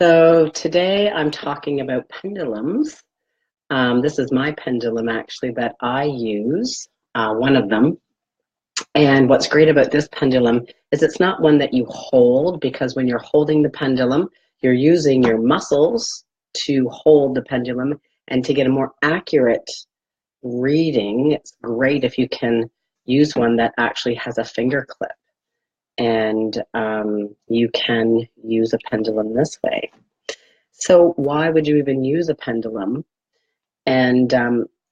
So today I'm talking about pendulums. This is my pendulum actually that I use, one of them. And what's great about this pendulum is it's not one that you hold, because when you're holding the pendulum, you're using your muscles to hold the pendulum, and to get a more accurate reading, it's great if you can use one that actually has a finger clip. And you can use a pendulum this way. So why would you even use a pendulum? And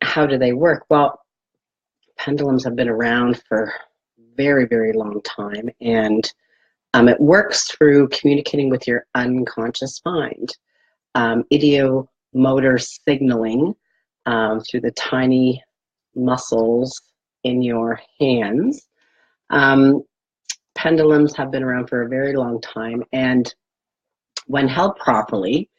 how do they work? Well, pendulums have been around for a very, very long time, and it works through communicating with your unconscious mind. Ideomotor signaling through the tiny muscles in your hands. Pendulums have been around for a very long time, and when held properly,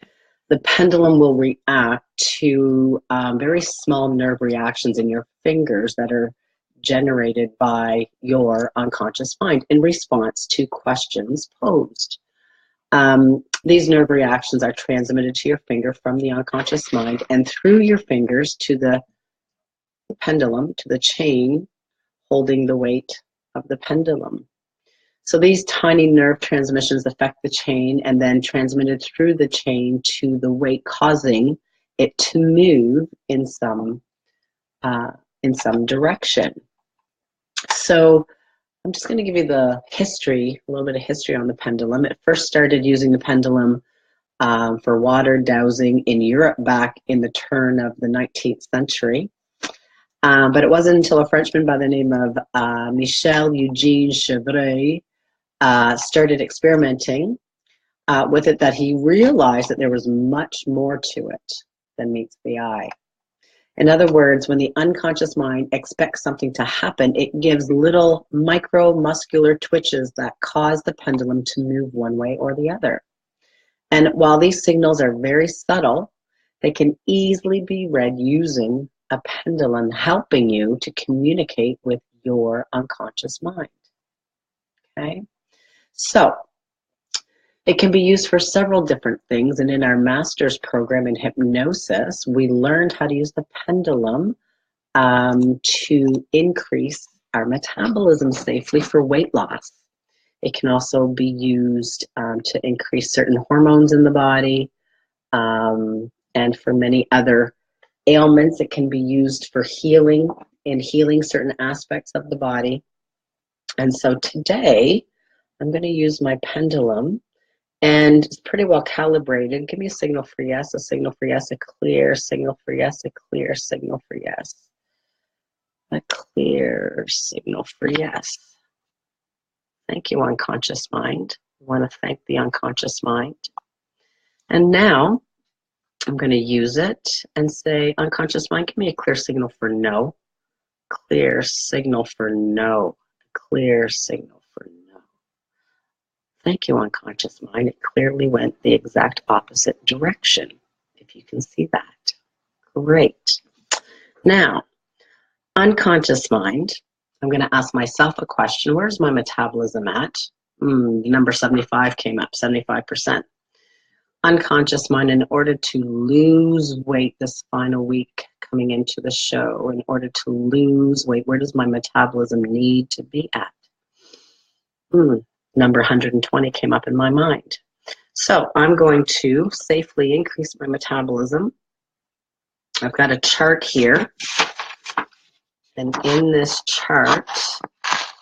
the pendulum will react to very small nerve reactions in your fingers that are generated by your unconscious mind in response to questions posed. These nerve reactions are transmitted to your finger from the unconscious mind and through your fingers to the pendulum, to the chain holding the weight of the pendulum. So these tiny nerve transmissions affect the chain and then transmitted through the chain to the weight, causing it to move in some direction. So I'm just going to give you the history, a little bit of history on the pendulum. It first started using the pendulum for water dowsing in Europe back in the turn of the 19th century. But it wasn't until a Frenchman by the name of Michel Eugène Chevreul started experimenting with it that he realized that there was much more to it than meets the eye. In other words, when the unconscious mind expects something to happen, it gives little micromuscular twitches that cause the pendulum to move one way or the other. And while these signals are very subtle, they can easily be read using a pendulum, helping you to communicate with your unconscious mind. Okay? So it can be used for several different things, and in our master's program in hypnosis, we learned how to use the pendulum to increase our metabolism safely for weight loss. It can also be used to increase certain hormones in the body, and for many other ailments. It can be used for healing and healing certain aspects of the body. And so today, I'm going to use my pendulum, and it's pretty well calibrated. Give me a signal for yes, a signal for yes, a clear signal for yes, a clear signal for yes, a clear signal for yes. Thank you, unconscious mind. I want to thank the unconscious mind. And now I'm going to use it and say, unconscious mind, give me a clear signal for no, clear signal for no, clear signal for no. Thank you, unconscious mind. It clearly went the exact opposite direction, if you can see that. Great. Now, unconscious mind, I'm going to ask myself a question. Where's my metabolism at? Number 75 came up, 75%. Unconscious mind, in order to lose weight this final week coming into the show, in order to lose weight, where does my metabolism need to be at? Number 120 came up in my mind. So I'm going to safely increase my metabolism. I've got a chart here. And in this chart,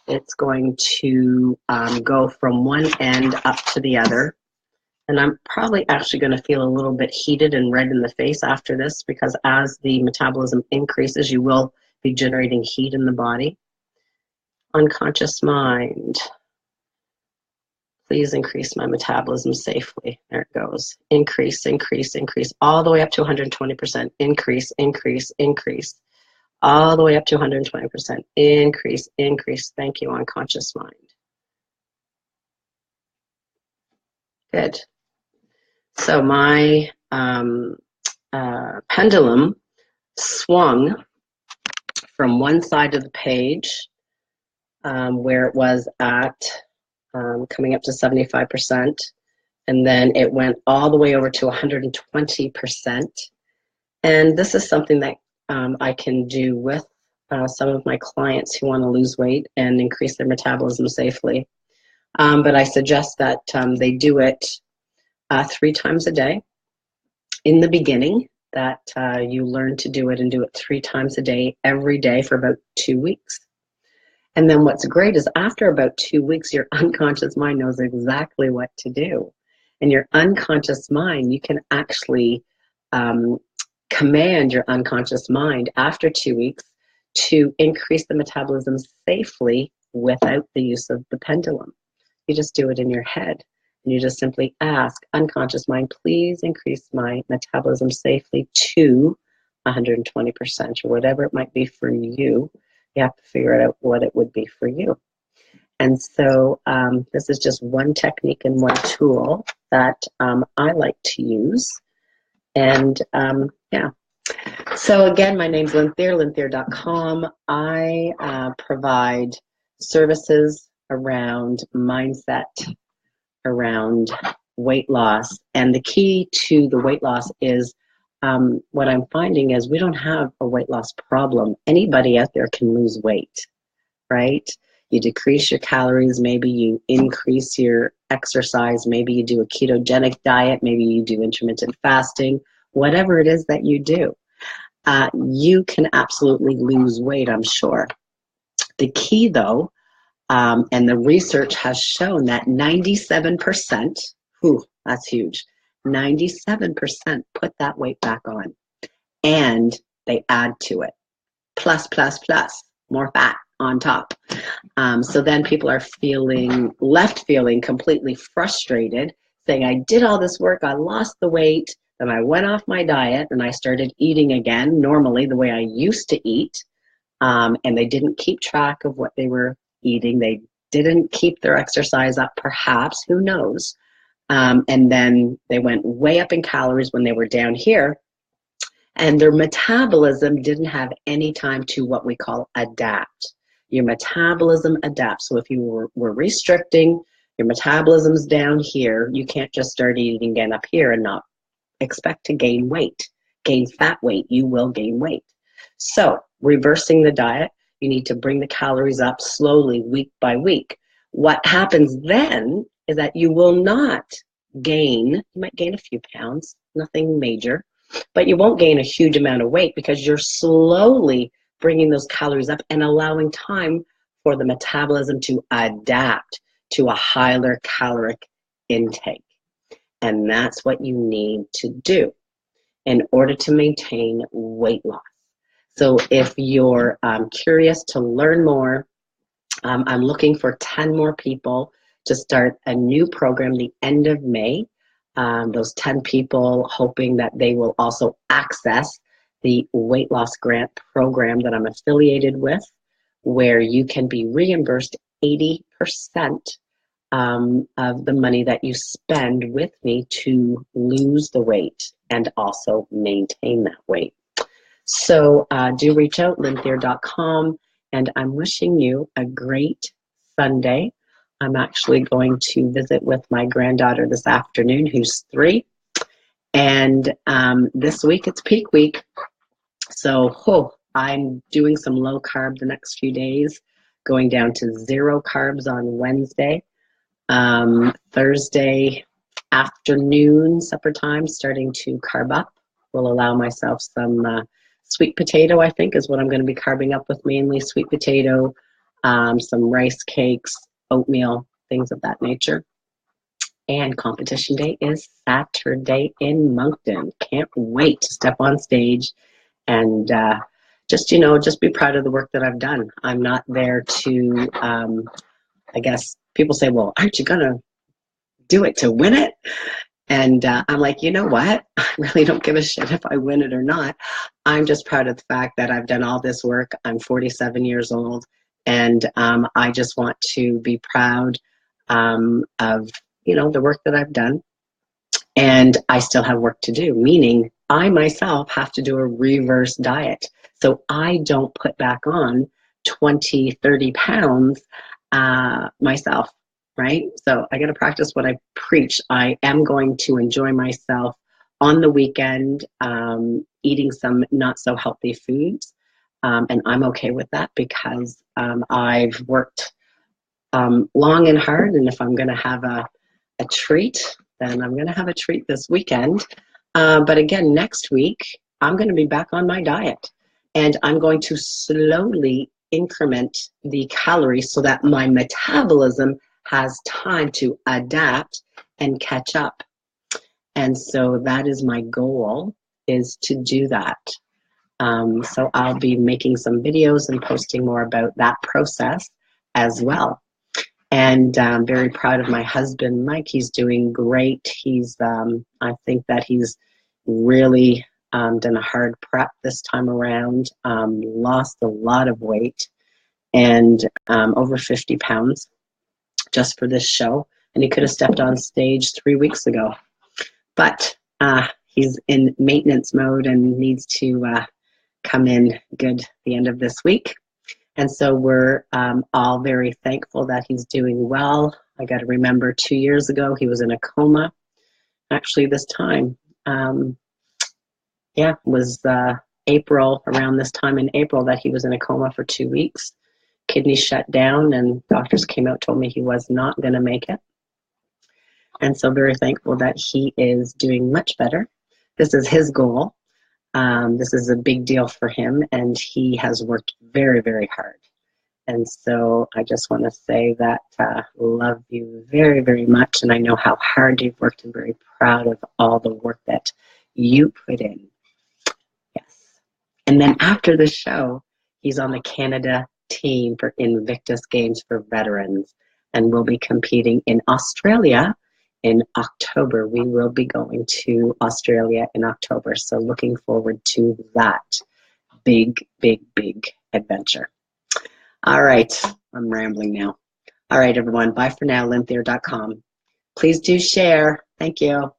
it's going to go from one end up to the other. And I'm probably actually going to feel a little bit heated and red in the face after this, because as the metabolism increases, you will be generating heat in the body. Unconscious mind, please increase my metabolism safely. There it goes. Increase, increase, increase, all the way up to 120%. Increase, increase, increase. All the way up to 120%. Increase, increase. Thank you, unconscious mind. Good. So my pendulum swung from one side of the page where it was at coming up to 75%, and then it went all the way over to 120%. And this is something that I can do with some of my clients who want to lose weight and increase their metabolism safely. But I suggest that they do it 3 times a day. In the beginning, that you learn to do it and do it 3 times a day, every day for about 2 weeks. And then what's great is after about 2 weeks, your unconscious mind knows exactly what to do. And your unconscious mind, you can actually command your unconscious mind after 2 weeks to increase the metabolism safely without the use of the pendulum. You just do it in your head. And you just simply ask, unconscious mind, please increase my metabolism safely to 120%, or whatever it might be for you. You have to figure out what it would be for you. And so this is just one technique and one tool that I like to use. And yeah. So again, my name's Lynn Thier, lynthier.com. I provide services around mindset, around weight loss. And the key to the weight loss is what I'm finding is we don't have a weight loss problem. Anybody out there can lose weight, right? You decrease your calories, maybe you increase your exercise, maybe you do a ketogenic diet, maybe you do intermittent fasting, whatever it is that you do. You can absolutely lose weight, I'm sure. The key though, and the research has shown that 97%, that's huge, 97% put that weight back on, and they add to it, plus, more fat on top. So then people are feeling completely frustrated, saying, I did all this work, I lost the weight, then I went off my diet, and I started eating again, normally the way I used to eat, and they didn't keep track of what they were eating. They didn't keep their exercise up, perhaps, who knows. And then they went way up in calories when they were down here, and their metabolism didn't have any time to what we call adapt. Your metabolism adapts. So if you were restricting, your metabolism's down here, you can't just start eating again up here and not expect to gain weight, gain fat weight. You will gain weight. So reversing the diet, you need to bring the calories up slowly, week by week. What happens then is that you will not gain, you might gain a few pounds, nothing major, but you won't gain a huge amount of weight because you're slowly bringing those calories up and allowing time for the metabolism to adapt to a higher caloric intake. And that's what you need to do in order to maintain weight loss. So if you're curious to learn more, I'm looking for 10 more people to start a new program the end of May. Those 10 people hoping that they will also access the weight loss grant program that I'm affiliated with, where you can be reimbursed 80% of the money that you spend with me to lose the weight and also maintain that weight. So do reach out, lynthier.com, and I'm wishing you a great Sunday. I'm actually going to visit with my granddaughter this afternoon, who's 3. And this week, it's peak week. So I'm doing some low carb the next few days, going down to 0 carbs on Wednesday. Thursday afternoon, supper time, starting to carb up. Will allow myself some sweet potato, I think, is what I'm going to be carbing up with, mainly sweet potato, some rice cakes, oatmeal, things of that nature. And competition day is Saturday in Moncton. Can't wait to step on stage and just be proud of the work that I've done. I'm not there to, I guess people say, well, aren't you going to do it to win it? And I'm like, you know what? I really don't give a shit if I win it or not. I'm just proud of the fact that I've done all this work. I'm 47 years old, and I just want to be proud of, the work that I've done. And I still have work to do, meaning I myself have to do a reverse diet. So I don't put back on 20, 30 pounds myself, right? So I got to practice what I preach. I am going to enjoy myself on the weekend, eating some not so healthy foods. And I'm okay with that because I've worked long and hard. And if I'm going to have a treat, then I'm going to have a treat this weekend. But again, next week, I'm going to be back on my diet. And I'm going to slowly increment the calories so that my metabolism has time to adapt and catch up. And so that is my goal, is to do that. So I'll be making some videos and posting more about that process as well. And I'm very proud of my husband, Mike. He's doing great. He's, I think that he's really done a hard prep this time around, lost a lot of weight, and over 50 pounds just for this show. And he could have stepped on stage 3 weeks ago. But he's in maintenance mode and needs to come in good the end of this week. And so we're all very thankful that he's doing well. I got to remember 2 years ago, he was in a coma. Actually, this time, was April, around this time in April, that he was in a coma for 2 weeks. Kidney shut down, and doctors came out, told me he was not going to make it. And so very thankful that he is doing much better. This is his goal. This is a big deal for him, and he has worked very, very hard. And so I just want to say that love you very, very much, and I know how hard you've worked and very proud of all the work that you put in. Yes. And then after the show, he's on the Canada team for Invictus Games for Veterans, and we'll be competing in Australia in October. We will be going to Australia in October, so looking forward to that big, big, big adventure. All right, I'm rambling now. All right, everyone, bye for now, lynthier.com. Please do share. Thank you.